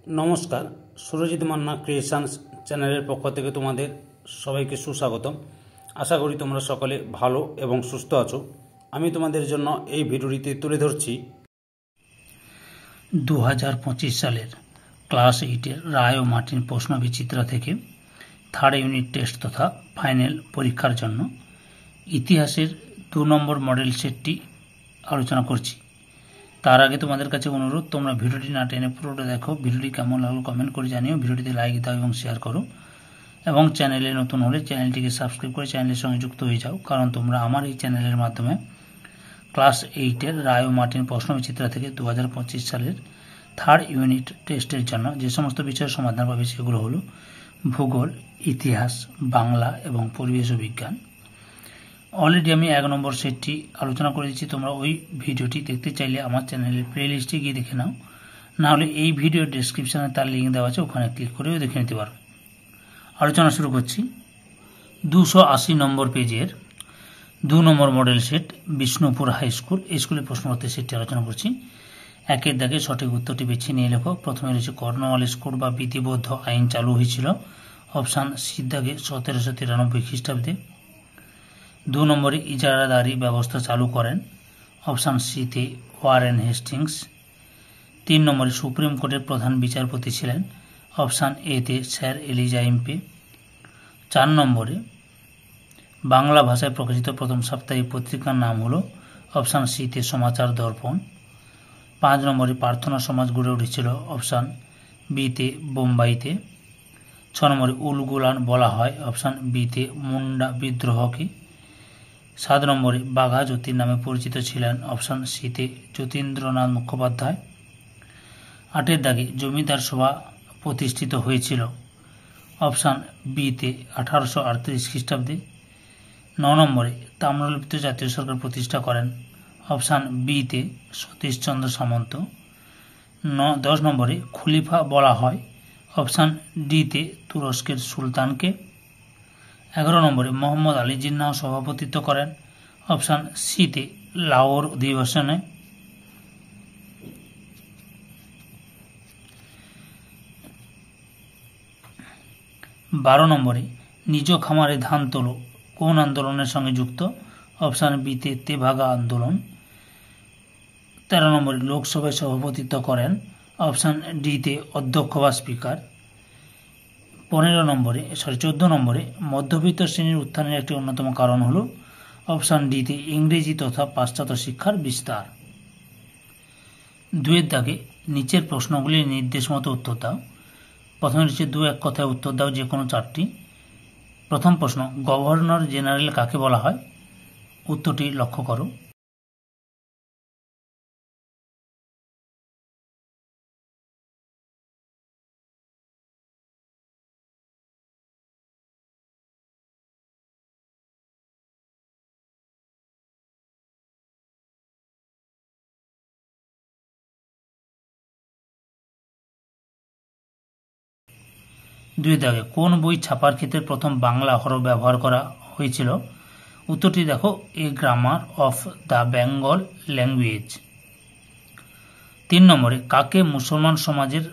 নমস্কার, সুরজিৎ মান্না ক্রিয়েশনস চ্যানেলের পক্ষ থেকে তোমাদের সবাইকে সুস্বাগতম। আশা করি তোমরা সকলে ভালো এবং সুস্থ আছো। আমি তোমাদের জন্য এই ভিডিওটিতে তুলে ধরছি 2025 সালের ক্লাস 8-এর রায় ও মার্টিন প্রশ্নবিচিত্রা থেকে থার্ড ইউনিট টেস্ট তথা ফাইনাল পরীক্ষার জন্য ইতিহাসের 2 নম্বর মডেল সেটটি আলোচনা করছি। তার আগে তোমাদের কাছে অনুরোধ, তোমরা ভিডিওটি না টেনে পুরোটা দেখো। ভিডিওটি কেমন লাগলো কমেন্ট করে জানিও, ভিডিওটিতে লাইক দাও এবং শেয়ার করো, এবং চ্যানেলে নতুন হলে চ্যানেলটিকে সাবস্ক্রাইব করে চ্যানেলের সঙ্গে যুক্ত হয়ে যাও, কারণ তোমরা আমার এই চ্যানেলের মাধ্যমে ক্লাস 8-এর রায় ও মার্টিন প্রশ্নবিচিত্রা থেকে 2025 সালের থার্ড ইউনিট টেস্টের জন্য যে সমস্ত বিষয়ের সমাধান পাবে সেগুলো হলো ভূগোল, ইতিহাস, বাংলা এবং পরিবেশ ও বিজ্ঞান। অলরেডি আমি 1 নম্বর সেটটি আলোচনা করে দিচ্ছি। তোমরা ওই ভিডিওটি দেখতে চাইলে আমার চ্যানেলের প্লে লিস্টে গিয়ে দেখে নাও, নাহলে এই ভিডিওর ডেসক্রিপশানে তার লিঙ্ক দেওয়া আছে, ওখানে ক্লিক করেও দেখে নিতে পারো। আলোচনা শুরু করছি। 280 নম্বর পেজের 2 number model set Bishnupur high school, এই স্কুলের প্রশ্নপত্রের সেটটি আলোচনা করছি। 1-এর দাগে সঠিক উত্তরটি বেছে নিয়ে লেখো। প্রথমে রয়েছে কর্নওয়ালিস কোড বা বিধিবদ্ধ আইন চালু হয়েছিল। অপশান সি দাগে 1793 খ্রিস্টাব্দে। 2 নম্বরে ইজারাদারি ব্যবস্থা চালু করেন। অপশান সিতে ওয়ারেন হেস্টিংস। 3 নম্বরে সুপ্রিম কোর্টের প্রধান বিচারপতি ছিলেন। অপশান এতে স্যার এলিজা এমপি। 4 নম্বরে বাংলা ভাষায় প্রকাশিত প্রথম সাপ্তাহিক পত্রিকার নাম হলো। অপশান সিতে সমাচার দর্পণ। 5 নম্বরে প্রার্থনা সমাজ গড়ে উঠেছিল। অপশান বিতে বোম্বাইতে। 6 নম্বরে উলগুলান বলা হয়। অপশান বিতে মুন্ডা বিদ্রোহকে। 7 নম্বরে বাঘা জ্যোতির নামে পরিচিত ছিলেন। অপশান সিতে যতীন্দ্রনাথ মুখোপাধ্যায়। 8-এর দাগে জমিদার সভা প্রতিষ্ঠিত হয়েছিল। অপশান বিতে 1838 খ্রিস্টাব্দে। 9 নম্বরে তাম্রলিপ্ত জাতীয় সরকার প্রতিষ্ঠা করেন। অপশান বিতে সতীশচন্দ্র সামন্ত। 10 নম্বরে খলিফা বলা হয়। অপশান ডিতে তুরস্কের সুলতানকে। 11 নম্বরে মোহাম্মদ আলী জিন্নাহ সভাপতিত্ব করেন। অপশান সিতে লাহোর অধিবেশনে। 12 নম্বরে নিজ খামারে ধান তোলো কোন আন্দোলনের সঙ্গে যুক্ত? অপশান বিতে তেভাগা আন্দোলন। 13 নম্বরে লোকসভায় সভাপতিত্ব করেন। অপশান ডিতে অধ্যক্ষ বা স্পিকার। 14 নম্বরে মধ্যবিত্ত শ্রেণীর উত্থানের একটি অন্যতম কারণ হল। অপশান ডিতে ইংরেজি তথা পাশ্চাত্য শিক্ষার বিস্তার। 2-এর দাগে নিচের প্রশ্নগুলির নির্দেশ মতো উত্তর দাও। প্রথমে রয়েছে 2-1 কথায় উত্তর দাও যে কোনো 4টি। প্রথম প্রশ্ন, গভর্নর জেনারেল কাকে বলা হয়? উত্তরটি লক্ষ্য করো। দুই দাগে কোন বই ছাপার ক্ষেত্রে প্রথম বাংলা হরফ ব্যবহার করা হয়েছিল? উত্তরটি দেখো, a grammar of the Bengal language. 3 নম্বরে কাকে মুসলমান সমাজের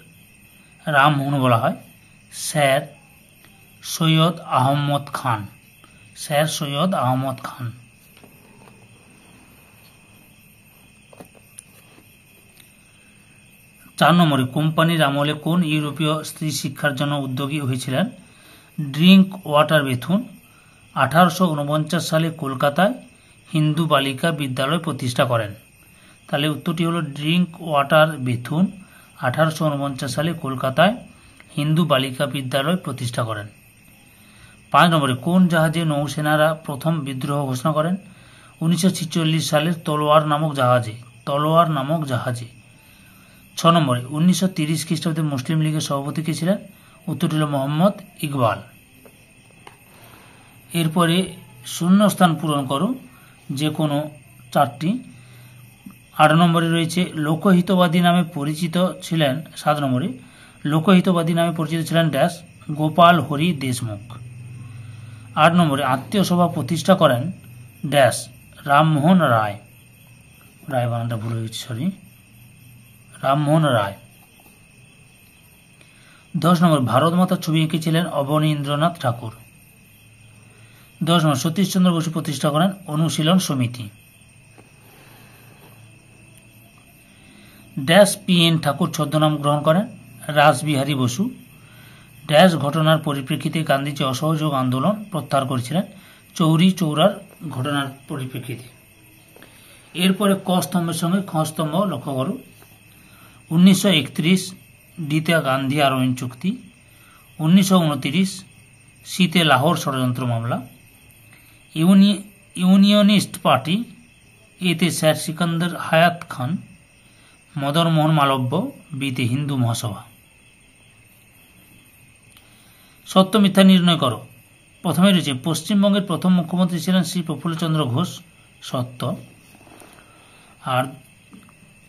রামমোহন বলা হয়? স্যার সৈয়দ আহমদ খান। স্যার সৈয়দ আহমদ খান। 4 নম্বরে কোম্পানির আমলে কোন ইউরোপীয় স্ত্রী শিক্ষার জন্য উদ্যোগী হয়েছিলেন? ড্রিঙ্ক ওয়াটার বেথুন 1849 সালে কলকাতায় হিন্দু বালিকা বিদ্যালয় প্রতিষ্ঠা করেন। তাহলে উত্তরটি হলো ড্রিঙ্ক ওয়াটার বেথুন 1849 সালে কলকাতায় হিন্দু বালিকা বিদ্যালয় প্রতিষ্ঠা করেন। 5 নম্বরে কোন জাহাজে নৌসেনারা প্রথম বিদ্রোহ ঘোষণা করেন? 1946 সালের তলোয়ার নামক জাহাজে। 6 নম্বরে 1930 খ্রিস্টাব্দে মুসলিম লীগের সভাপতি কে ছিলেন? উত্তরটি হল মোহাম্মদ ইকবাল। এরপরে শূন্যস্থান পূরণ করো যে কোনো 4টি। 8 নম্বরে রয়েছে লোকহিতবাদী নামে পরিচিত ছিলেন। 7 নম্বরে লোকহিতবাদী নামে পরিচিত ছিলেন ড্যাশ গোপাল হরি দেশমুখ। 8 নম্বরে আত্মীয় সভা প্রতিষ্ঠা করেন ড্যাশ রামমোহন রায়। রায় বানানটা ভুল হয়েছে, রামমোহন রায়। 10 নম্বর ভারত মাতার ছবি এঁকেছিলেন অবনীন্দ্রনাথ ঠাকুর। 10 নম্বর সতীশচন্দ্র বসু প্রতিষ্ঠা করেন অনুশীলন সমিতি। ড্যাশ পি.এন. ঠাকুর ছদ্মনাম গ্রহণ করেন রাসবিহারী বসু। ড্যাশ ঘটনার পরিপ্রেক্ষিতে গান্ধীজি অসহযোগ আন্দোলন প্রত্যাহার করেছিলেন চৌরি চৌরার ঘটনার পরিপ্রেক্ষিতে। এরপরে ক স্তম্ভের সঙ্গে খ স্তম্ভ লক্ষ্য করো। 1931 ডিতে গান্ধী আরোহণ চুক্তি। 1929 শীতে লাহোর ষড়যন্ত্র মামলা। ইউনিয়নিস্ট পার্টি এতে স্যার সিকান্দার হায়াত খান। মদন মোহন মালব্য বিতে হিন্দু মহাসভা। সত্য মিথ্যা নির্ণয় করো। প্রথমে রয়েছে পশ্চিমবঙ্গের প্রথম মুখ্যমন্ত্রী ছিলেন শ্রী প্রফুল্লচন্দ্র ঘোষ, সত্য। আর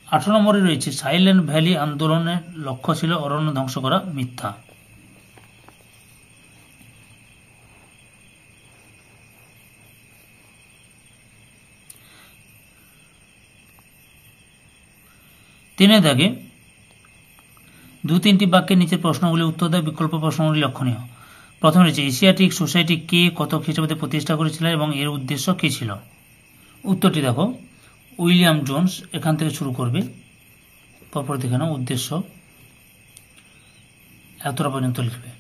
18 নম্বরে রয়েছে সাইলেন্ট ভ্যালি আন্দোলনের লক্ষ্য ছিল অরণ্য ধ্বংস করা, মিথ্যা। তিনে দাগে 2-3টি বাক্যের নিচের প্রশ্নগুলি উত্তর দেয়, বিকল্প প্রশ্নগুলি লক্ষণীয়। প্রথমে রয়েছে এশিয়াটিক সোসাইটি কে কত খ্রিস্টাব্দে প্রতিষ্ঠা করেছিলেন এবং এর উদ্দেশ্য কী ছিল? উত্তরটি দেখো উইলিয়াম জোন্স। এখান থেকে শুরু করবে, পরপর দেখে নাও উদ্দেশ্য, এতটা পর্যন্ত লিখবে।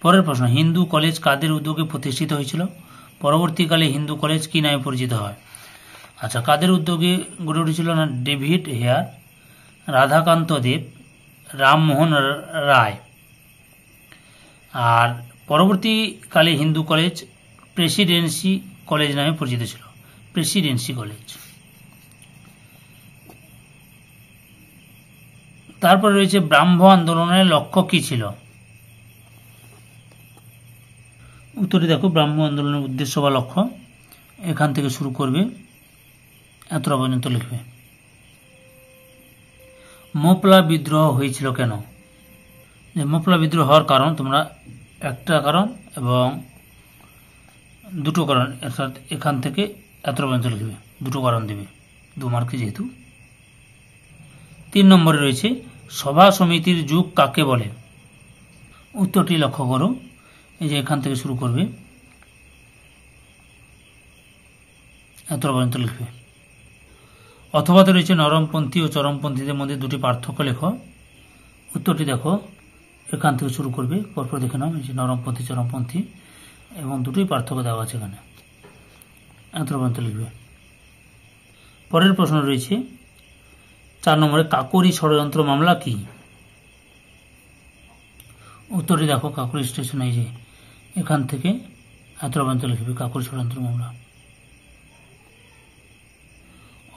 পরের প্রশ্ন, হিন্দু কলেজ কাদের উদ্যোগে প্রতিষ্ঠিত হয়েছিল? পরবর্তীকালে হিন্দু কলেজ কি নামে পরিচিত হয়? আচ্ছা, কাদের উদ্যোগে গড়ে উঠেছিল না ডেভিড হেয়ার, রাধাকান্ত দেব, রামমোহন রায়। আর পরবর্তীকালে হিন্দু কলেজ প্রেসিডেন্সি কলেজ নামে পরিচিত ছিল, প্রেসিডেন্সি কলেজ। তারপরে রয়েছে ব্রাহ্ম আন্দোলনের লক্ষ্য কি ছিল? উত্তরটি দেখো ব্রাহ্ম আন্দোলনের উদ্দেশ্য বা লক্ষ্য, এখান থেকে শুরু করবে, এতটা পর্যন্ত লিখবে। মোপলা বিদ্রোহ হয়েছিল কেন? মোপলা বিদ্রোহ হওয়ার কারণ তোমরা একটা কারণ এবং দুটো কারণ, অর্থাৎ এখান থেকে এতটা পর্যন্ত লিখবে, দুটো কারণ দেবে 2 মার্কে যেহেতু। 3 নম্বরে রয়েছে সভা সমিতির যুগ কাকে বলে? উত্তরটি লক্ষ্য করো, এই যে এখান থেকে শুরু করবে, এতটা পর্যন্ত লিখবে। অথবাতে রয়েছে নরমপন্থী ও চরমপন্থীদের মধ্যে 2টি পার্থক্য লেখো। উত্তরটি দেখো এখান থেকে শুরু করবে, পরপর দেখে নাও, এই যে নরমপন্থী চরমপন্থী এবং 2টি পার্থক্য দেওয়া আছে এখানে, এতটা পর্যন্ত লিখবে। পরের প্রশ্ন রয়েছে 4 নম্বরে কাকোরি ষড়যন্ত্র মামলা কি? উত্তরটি দেখো কাকোরি স্টেশন, এই যে এখান থেকে এতটা পর্যন্ত লিখবে, কাকোরি ষড়যন্ত্র মামলা।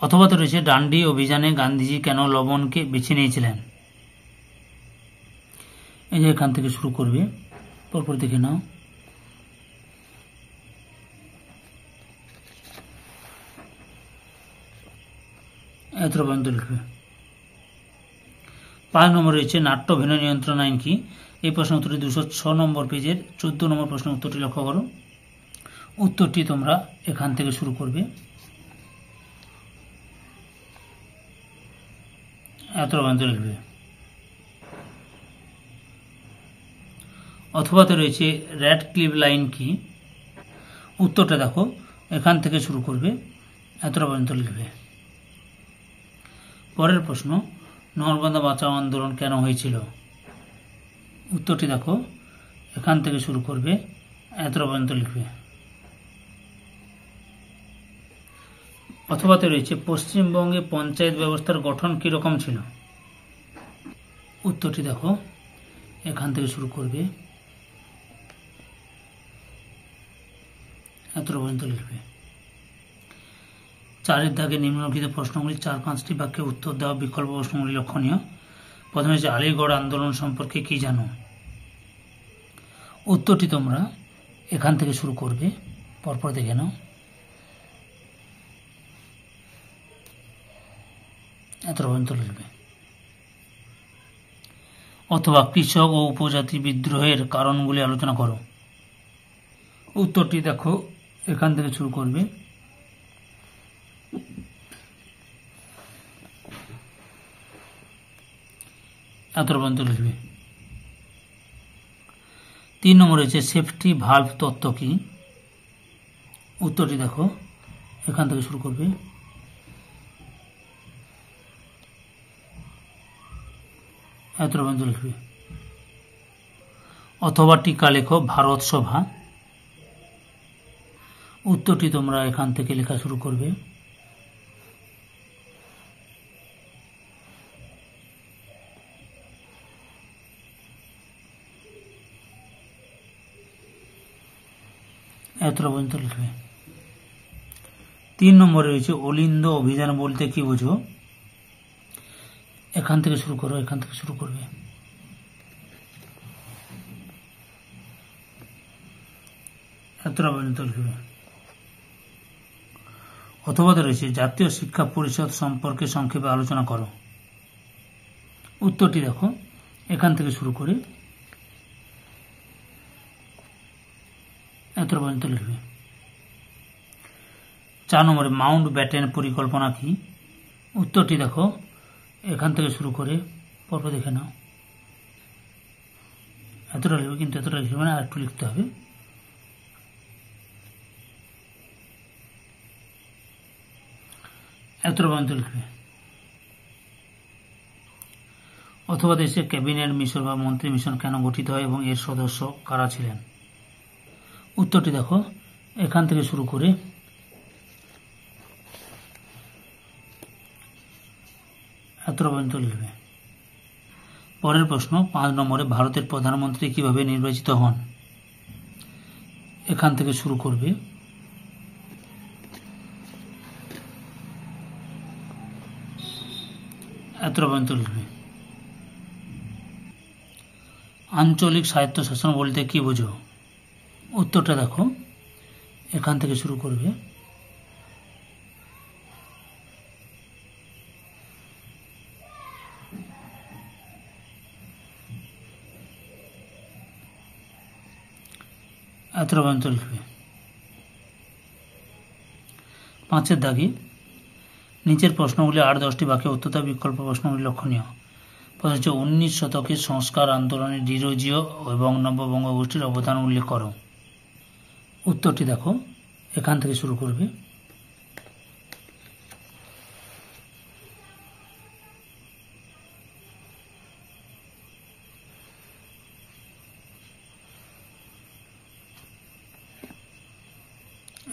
অথবাতে রয়েছে ডান্ডি অভিযানে গান্ধীজি কেন লবণকে বেছে নিয়েছিলেন? এই যে এখান থেকে শুরু করবে, পরপর দেখে নাও। এতটা পর্যন্ত লিখবে। 5 নম্বর রয়েছে নাট্যভিনয় নিয়ন্ত্রণ আইন কি? এই প্রশ্ন উত্তরটি 206 নম্বর পেজের 14 নম্বর প্রশ্ন উত্তরটি লক্ষ্য করো। উত্তরটি তোমরা এখান থেকে শুরু করবে, এতটা পর্যন্ত লিখবে। অথবাতে রয়েছে র্যাডক্লিফ লাইন কি? উত্তরটা দেখো এখান থেকে শুরু করবে, এতটা পর্যন্ত লিখবে। পরের প্রশ্ন, নর্মদা বাঁচাও আন্দোলন কেন হয়েছিল? উত্তরটি দেখো এখান থেকে শুরু করবে, এতটা পর্যন্ত লিখবে। অথবাতে রয়েছে পশ্চিমবঙ্গে পঞ্চায়েত ব্যবস্থার গঠন কিরকম ছিল? উত্তরটি দেখো এখান থেকে শুরু করবে, এতটা পর্যন্ত লিখবে। 4 দাগে নিম্নলিখিত প্রশ্নগুলি 4-5টি বাক্যে উত্তর দেওয়া, বিকল্প প্রশ্নগুলি লক্ষণীয়। প্রথমে হচ্ছে আলিগড় আন্দোলন সম্পর্কে কি জানো? উত্তরটি তোমরা এখান থেকে শুরু করবে, পরপর দেখে নাও, এতটা পর্যন্ত লিখবে। অথবা কৃষক ও উপজাতি বিদ্রোহের কারণগুলি আলোচনা করো। উত্তরটি দেখো এখান থেকে শুরু করবে, এতটা পর্যন্ত লিখবে। 3 নম্বর রয়েছে সেফটি ভালভ তত্ত্ব কি? উত্তরটি দেখো, এখান থেকে শুরু করবে। এতটা পর্যন্ত লিখবে। অথবা টিকা লেখো ভারত সভা। উত্তরটি তোমরা এখান থেকে লেখা শুরু করবে। এতটা পর্যন্ত লিখবে। 3 নম্বরে রয়েছে অলিন্দ অভিযান বলতে কি বোঝো? এখান থেকে শুরু করো, এখান থেকে শুরু করবে। এতটা পর্যন্ত লিখবে। অথবা রয়েছে জাতীয় শিক্ষা পরিষদ সম্পর্কে সংক্ষেপে আলোচনা করো। উত্তরটি দেখো, এখান থেকে শুরু করে এতটা পর্যন্ত লিখবে। 4 নম্বরে মাউন্ট ব্যাটেন পরিকল্পনা কি? উত্তরটি দেখো, এখান থেকে শুরু করে পরপর দেখে নাও। এতটা লিখবে, কিন্তু এতটা লিখবে না, আর একটু লিখতে হবে। এতটা পর্যন্ত লিখবে। অথবা দেশে ক্যাবিনেট মিশন বা মন্ত্রী মিশন কেন গঠিত হয় এবং এর সদস্য কারা ছিলেন? উত্তরটি দেখো, এখান থেকে শুরু করে এতটা পর্যন্ত লিখবে। পরের প্রশ্ন 5 নম্বরে ভারতের প্রধানমন্ত্রী কিভাবে নির্বাচিত হন? এখান থেকে শুরু করবে। এতটা পর্যন্ত লিখবে। আঞ্চলিক স্বায়ত্তশাসন বলতে কি বোঝো? উত্তরটা দেখো, এখান থেকে শুরু করবে। এতটা পর্যন্ত লিখবে। 5-এর দাগে নিচের প্রশ্নগুলি 8-10টি বাক্যে উত্তর দাও। বিকল্প প্রশ্নগুলি লক্ষণীয়। প্রশ্ন হচ্ছে 19 শতকের সংস্কার আন্দোলনে ডিরোজিও এবং নববঙ্গ গোষ্ঠীর অবদান উল্লেখ করো। উত্তরটি দেখো, এখান থেকে শুরু করবে।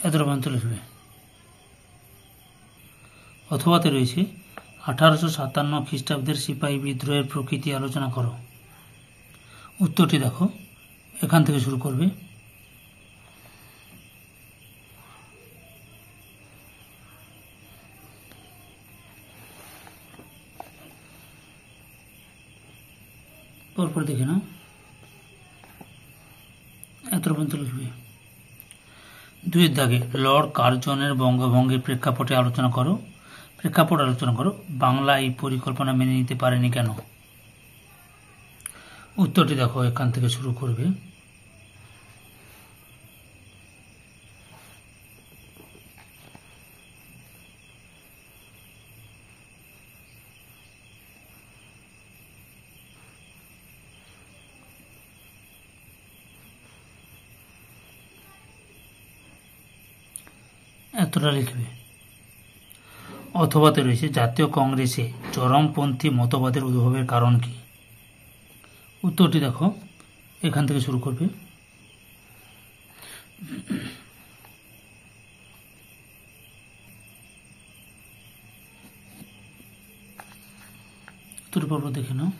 এতটা পর্যন্ত লিখবে। অথবাতে রয়েছে 1857 খ্রিস্টাব্দের সিপাহী বিদ্রোহের প্রকৃতি আলোচনা করো। উত্তরটি দেখো, এখান থেকে শুরু করবে। পরপর দেখে নাও। এতটা পর্যন্ত লিখবে। 2-এর দাগে লর্ড কার্জনের বঙ্গভঙ্গের প্রেক্ষাপটে আলোচনা করো। প্রেক্ষাপট আলোচনা করো। বাংলা এই পরিকল্পনা মেনে নিতে পারেনি কেন? উত্তরটি দেখো, এখান থেকে শুরু করবে। এতটা লিখবে। অথবাতে রয়েছে জাতীয় কংগ্রেসে চরমপন্থী মতবাদের উদ্ভবের কারণ কি? উত্তরটি দেখো, এখান থেকে শুরু করবে। উত্তর পর্ব দেখে নাও।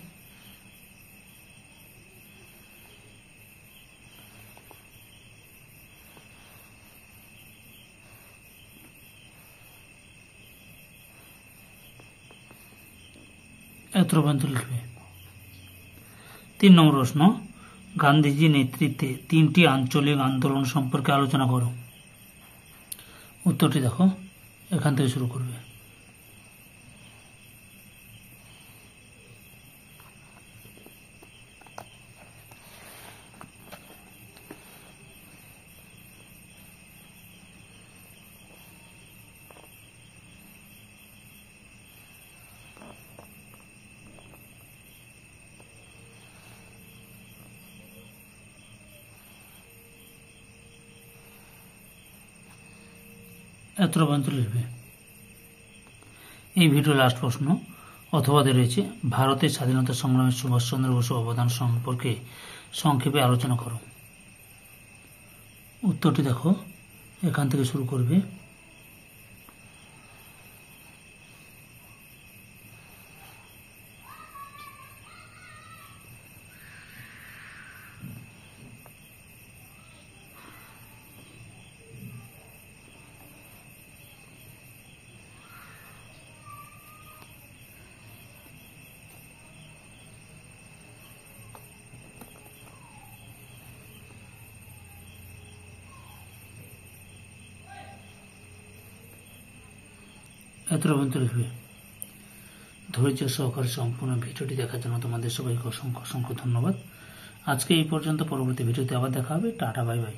এতটা পর্যন্ত লিখবে। 3 নম্বর প্রশ্ন গান্ধীজির নেতৃত্বে 3টি আঞ্চলিক আন্দোলন সম্পর্কে আলোচনা করো। উত্তরটি দেখো, এখান থেকে শুরু করবে। এতটা পর্যন্ত লিখবে। এই ভিডিও লাস্ট প্রশ্ন অথবাতে রয়েছে ভারতের স্বাধীনতা সংগ্রামে সুভাষচন্দ্র বসু অবদান সম্পর্কে সংক্ষেপে আলোচনা করো। উত্তরটি দেখো, এখান থেকে শুরু করবে। এতটা পর্যন্ত লিখবে। ধৈর্য সহকারে সম্পূর্ণ ভিডিওটি দেখার জন্য তোমাদের সবাইকে অসংখ্য অসংখ্য ধন্যবাদ। আজকে এই পর্যন্ত, পরবর্তী ভিডিওতে আবার দেখা হবে। Tata, bye bye.